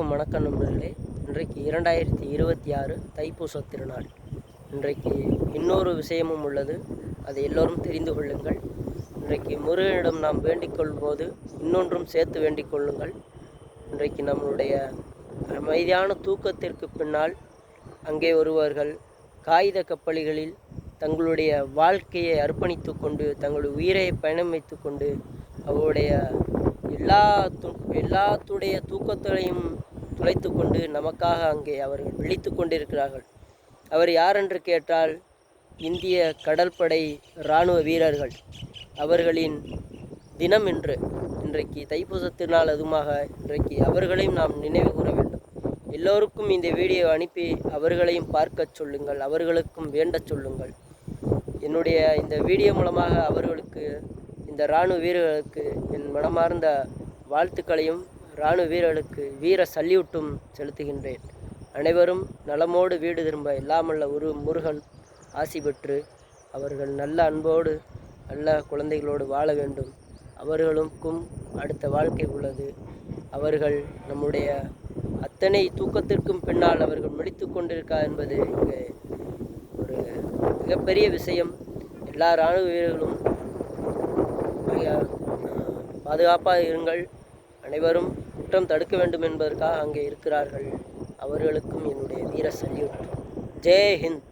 அனைவருக்கும் வணக்கம் நண்பர்களே. இன்றைக்கு 2026 தைப்பூச திருநாள். இன்றைக்கு இன்னொரு விஷயமும் உள்ளது, அதை எல்லோரும் தெரிந்து கொள்ளுங்கள். இன்றைக்கு முருகனிடம் நாம் வேண்டிக் கொள்ளும்போது இன்னொன்றும் சேர்த்து வேண்டிக் கொள்ளுங்கள். இன்றைக்கு நம்மளுடைய அமைதியான தூக்கத்திற்கு பின்னால் அங்கே வருவார்கள் காகித கப்பல்களில் தங்களுடைய வாழ்க்கையை அர்ப்பணித்து கொண்டு தங்களுடைய உயிரை பயணம் வைத்து கொண்டு அவருடைய எல்லாத்துடைய தூக்கத்தையும் துளைத்து கொண்டு நமக்காக அங்கே அவர்கள் விழித்து கொண்டிருக்கிறார்கள். அவர் யார் என்று கேட்டால் இந்திய கடற்படை இராணுவ வீரர்கள். அவர்களின் தினம் இன்றைக்கு தைப்பூச திருநாள். அதுமாக இன்றைக்கு அவர்களையும் நாம் நினைவு கூற வேண்டும். எல்லோருக்கும் இந்த வீடியோ அனுப்பி அவர்களையும் பார்க்க சொல்லுங்கள், அவர்களுக்கும் வேண்டச் சொல்லுங்கள். என்னுடைய இந்த வீடியோ மூலமாக அவர்களுக்கு, இந்த இராணுவ வீரர்களுக்கு என் மனமார்ந்த வாழ்த்துக்களையும் இராணுவ வீரர்களுக்கு வீர சல்யூட்டும் செலுத்துகின்றேன். அனைவரும் நலமோடு வீடு திரும்ப எல்லாமல்ல முருகன் ஆசி பெற்று அவர்கள் நல்ல அன்போடு நல்ல குழந்தைகளோடு வாழ வேண்டும். அவர்களுக்கும் அடுத்த வாழ்க்கை உள்ளது. அவர்கள் நம்முடைய அத்தனை தூக்கத்திற்கும் பின்னால் அவர்கள் முடித்து கொண்டிருக்கார் என்பது இங்கே ஒரு மிகப்பெரிய விஷயம். எல்லா இராணுவ வீரர்களும் பாதுகாப்பாக இருங்கள். அனைவரும் குற்றம் தடுக்க வேண்டும் என்பதற்காக அங்கே இருக்கிறார்கள். அவர்களுக்கும் என்னுடைய வீர சல்யூட். ஜெய் ஹிந்த்.